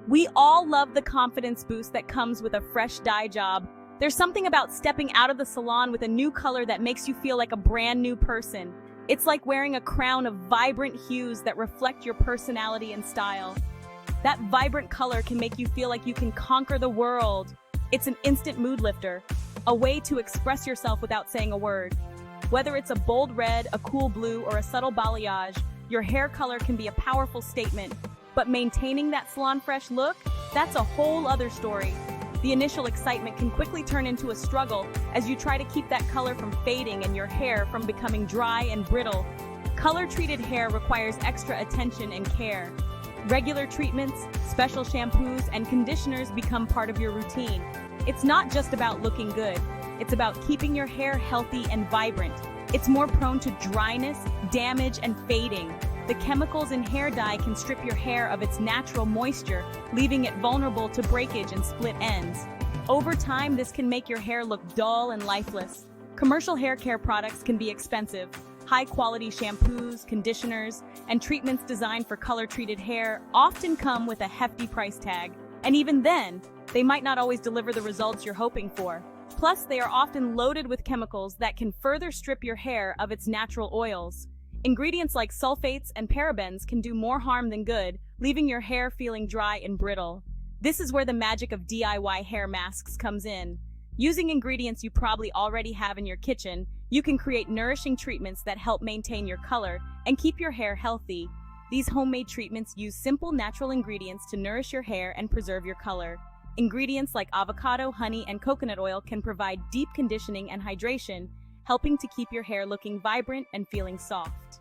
We all love the confidence boost that comes with a fresh dye job. There's something about stepping out of the salon with a new color that makes you feel like a brand new person. It's like wearing a crown of vibrant hues that reflect your personality and style. That vibrant color can make you feel like you can conquer the world. It's an instant mood lifter, a way to express yourself without saying a word. Whether it's a bold red, a cool blue, or a subtle balayage, your hair color can be a powerful statement. But maintaining that salon-fresh look, that's a whole other story. The initial excitement can quickly turn into a struggle as you try to keep that color from fading and your hair from becoming dry and brittle. Color-treated hair requires extra attention and care. Regular treatments, special shampoos, and conditioners become part of your routine. It's not just about looking good. It's about keeping your hair healthy and vibrant. It's more prone to dryness, damage, and fading. The chemicals in hair dye can strip your hair of its natural moisture, leaving it vulnerable to breakage and split ends. Over time, this can make your hair look dull and lifeless. Commercial hair care products can be expensive. High-quality shampoos, conditioners, and treatments designed for color-treated hair often come with a hefty price tag. And even then, they might not always deliver the results you're hoping for. Plus, they are often loaded with chemicals that can further strip your hair of its natural oils. Ingredients like sulfates and parabens can do more harm than good, leaving your hair feeling dry and brittle. This is where the magic of DIY hair masks comes in. Using ingredients you probably already have in your kitchen, you can create nourishing treatments that help maintain your color and keep your hair healthy. These homemade treatments use simple, natural ingredients to nourish your hair and preserve your color. Ingredients like avocado, honey, and coconut oil can provide deep conditioning and hydration, helping to keep your hair looking vibrant and feeling soft.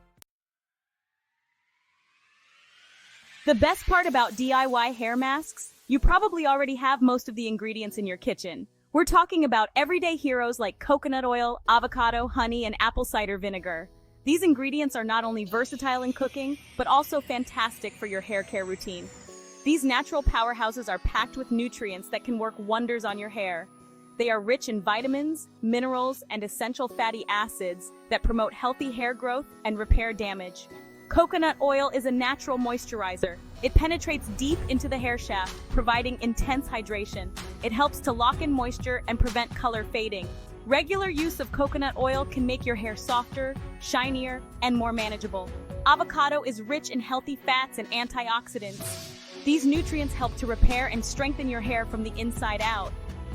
The best part about DIY hair masks? You probably already have most of the ingredients in your kitchen. We're talking about everyday heroes like coconut oil, avocado, honey, and apple cider vinegar. These ingredients are not only versatile in cooking, but also fantastic for your hair care routine. These natural powerhouses are packed with nutrients that can work wonders on your hair. They are rich in vitamins, minerals, and essential fatty acids that promote healthy hair growth and repair damage. Coconut oil is a natural moisturizer. It penetrates deep into the hair shaft, providing intense hydration. It helps to lock in moisture and prevent color fading. Regular use of coconut oil can make your hair softer, shinier, and more manageable. Avocado is rich in healthy fats and antioxidants. These nutrients help to repair and strengthen your hair from the inside out.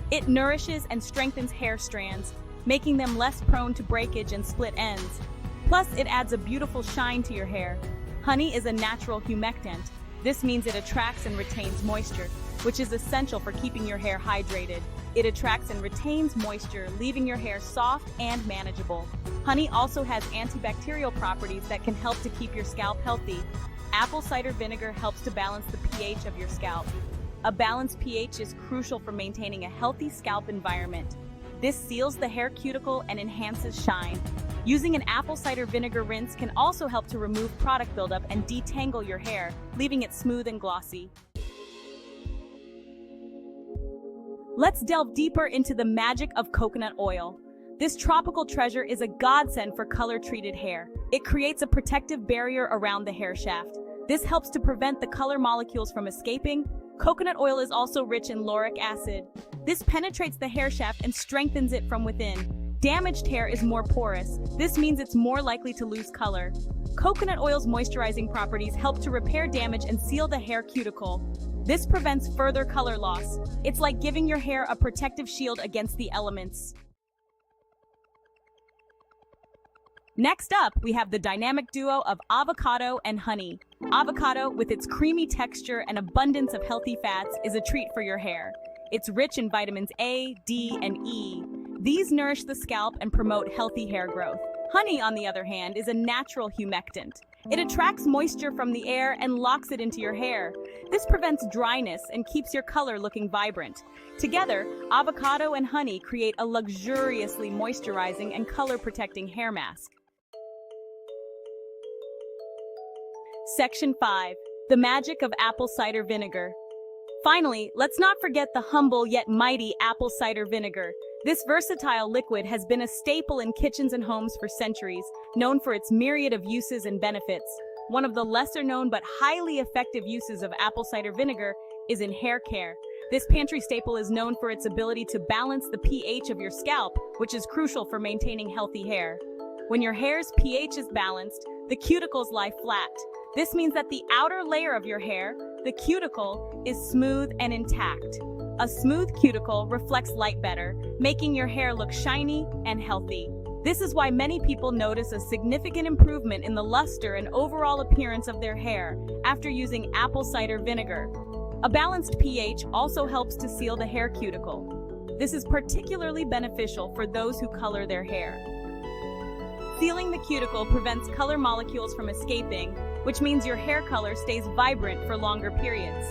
It nourishes and strengthens hair strands, making them less prone to breakage and split ends. Plus, it adds a beautiful shine to your hair. Honey is a natural humectant. This means it attracts and retains moisture, which is essential for keeping your hair hydrated. It attracts and retains moisture, leaving your hair soft and manageable. Honey also has antibacterial properties that can help to keep your scalp healthy. Apple cider vinegar helps to balance the pH of your scalp. A balanced pH is crucial for maintaining a healthy scalp environment. This seals the hair cuticle and enhances shine. Using an apple cider vinegar rinse can also help to remove product buildup and detangle your hair, leaving it smooth and glossy. Let's delve deeper into the magic of coconut oil. This tropical treasure is a godsend for color-treated hair. It creates a protective barrier around the hair shaft. This helps to prevent the color molecules from escaping. Coconut oil is also rich in lauric acid. This penetrates the hair shaft and strengthens it from within. Damaged hair is more porous. This means it's more likely to lose color. Coconut oil's moisturizing properties help to repair damage and seal the hair cuticle. This prevents further color loss. It's like giving your hair a protective shield against the elements. Next up, we have the dynamic duo of avocado and honey. Avocado, with its creamy texture and abundance of healthy fats, is a treat for your hair. It's rich in vitamins A, D, and E. These nourish the scalp and promote healthy hair growth. Honey, on the other hand, is a natural humectant. It attracts moisture from the air and locks it into your hair. This prevents dryness and keeps your color looking vibrant. Together, avocado and honey create a luxuriously moisturizing and color-protecting hair mask. Section 5. The magic of apple cider vinegar. Finally, let's not forget the humble yet mighty apple cider vinegar. This versatile liquid has been a staple in kitchens and homes for centuries, known for its myriad of uses and benefits. One of the lesser-known but highly effective uses of apple cider vinegar is in hair care. This pantry staple is known for its ability to balance the pH of your scalp, which is crucial for maintaining healthy hair. When your hair's pH is balanced, the cuticles lie flat. This means that the outer layer of your hair, the cuticle, is smooth and intact. A smooth cuticle reflects light better, making your hair look shiny and healthy. This is why many people notice a significant improvement in the luster and overall appearance of their hair after using apple cider vinegar. A balanced pH also helps to seal the hair cuticle. This is particularly beneficial for those who color their hair. Sealing the cuticle prevents color molecules from escaping, which means your hair color stays vibrant for longer periods.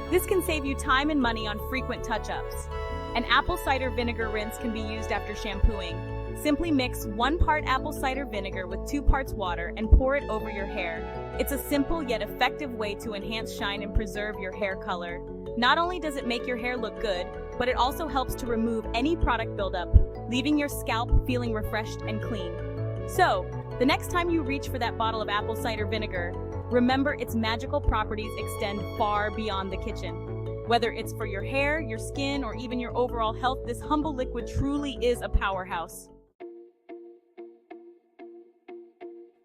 This can save you time and money on frequent touch-ups. An apple cider vinegar rinse can be used after shampooing. Simply mix 1 part apple cider vinegar with 2 parts water and pour it over your hair. It's a simple yet effective way to enhance shine and preserve your hair color. Not only does it make your hair look good, but it also helps to remove any product buildup, leaving your scalp feeling refreshed and clean. So, the next time you reach for that bottle of apple cider vinegar, remember its magical properties extend far beyond the kitchen. Whether it's for your hair, your skin, or even your overall health, this humble liquid truly is a powerhouse.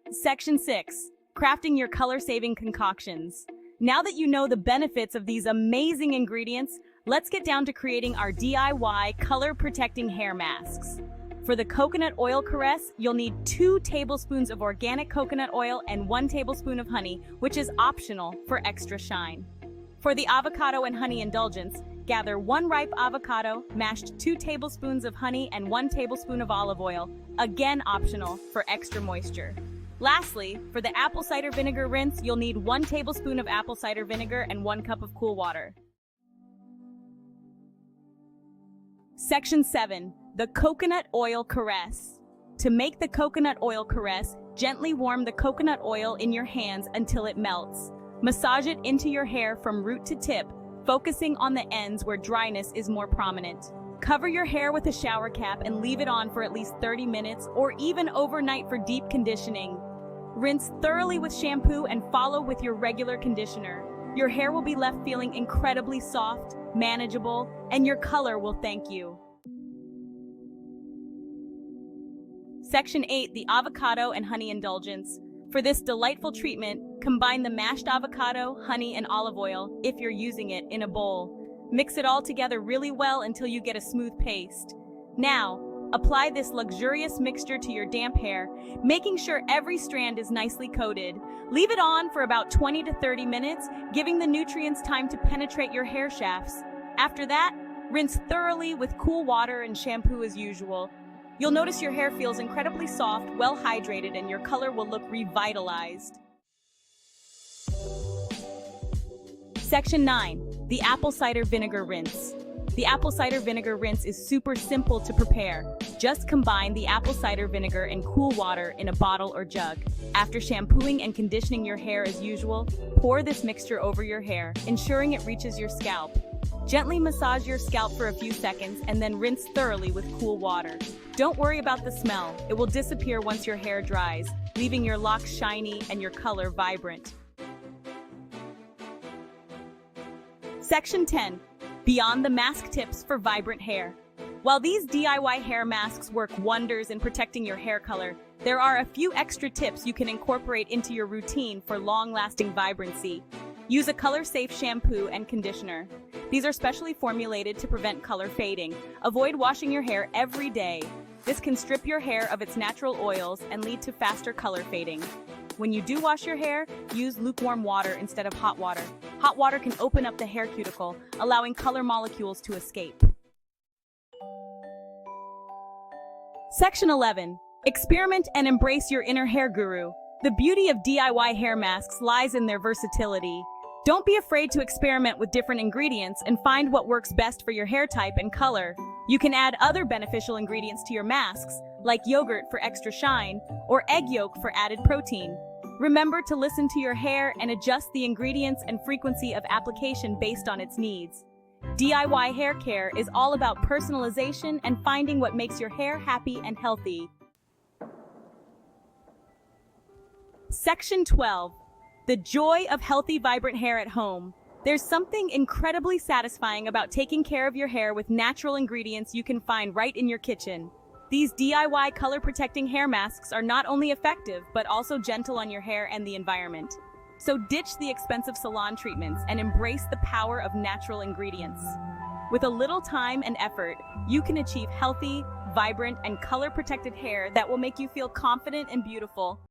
Section 6. Crafting your color-saving concoctions. Now that you know the benefits of these amazing ingredients, let's get down to creating our DIY color-protecting hair masks. For the coconut oil caress, you'll need 2 tablespoons of organic coconut oil and 1 tablespoon of honey, which is optional for extra shine. For the avocado and honey indulgence, gather 1 ripe avocado, mashed 2 tablespoons of honey and 1 tablespoon of olive oil, again optional for extra moisture. Lastly, for the apple cider vinegar rinse, you'll need 1 tablespoon of apple cider vinegar and 1 cup of cool water. Section 7. The coconut oil caress. To make the coconut oil caress, gently warm the coconut oil in your hands until it melts. Massage it into your hair from root to tip, focusing on the ends where dryness is more prominent. Cover your hair with a shower cap and leave it on for at least 30 minutes or even overnight for deep conditioning. Rinse thoroughly with shampoo and follow with your regular conditioner. Your hair will be left feeling incredibly soft, manageable, and your color will thank you. Section 8. The avocado and honey indulgence. For this delightful treatment, combine the mashed avocado, honey, and olive oil, if you're using it, in a bowl. Mix it all together really well until you get a smooth paste. Now, apply this luxurious mixture to your damp hair, making sure every strand is nicely coated. Leave it on for about 20 to 30 minutes, giving the nutrients time to penetrate your hair shafts. After that, rinse thoroughly with cool water and shampoo as usual. You'll notice your hair feels incredibly soft, well hydrated, and your color will look revitalized. Section 9. The apple cider vinegar rinse. The apple cider vinegar rinse is super simple to prepare. Just combine the apple cider vinegar and cool water in a bottle or jug. After shampooing and conditioning your hair as usual, pour this mixture over your hair, ensuring it reaches your scalp. Gently massage your scalp for a few seconds and then rinse thoroughly with cool water. Don't worry about the smell. It will disappear once your hair dries, leaving your locks shiny and your color vibrant. Section 10. Beyond the mask tips for vibrant hair. While these DIY hair masks work wonders in protecting your hair color, there are a few extra tips you can incorporate into your routine for long-lasting vibrancy. Use a color-safe shampoo and conditioner. These are specially formulated to prevent color fading. Avoid washing your hair every day. This can strip your hair of its natural oils and lead to faster color fading. When you do wash your hair, use lukewarm water instead of hot water. Hot water can open up the hair cuticle, allowing color molecules to escape. Section 11. Experiment and embrace your inner hair guru. The beauty of DIY hair masks lies in their versatility. Don't be afraid to experiment with different ingredients and find what works best for your hair type and color. You can add other beneficial ingredients to your masks, like yogurt for extra shine or egg yolk for added protein. Remember to listen to your hair and adjust the ingredients and frequency of application based on its needs. DIY hair care is all about personalization and finding what makes your hair happy and healthy. Section 12. The joy of healthy, vibrant hair at home. There's something incredibly satisfying about taking care of your hair with natural ingredients you can find right in your kitchen. These DIY color-protecting hair masks are not only effective, but also gentle on your hair and the environment. So ditch the expensive salon treatments and embrace the power of natural ingredients. With a little time and effort, you can achieve healthy, vibrant, and color-protected hair that will make you feel confident and beautiful.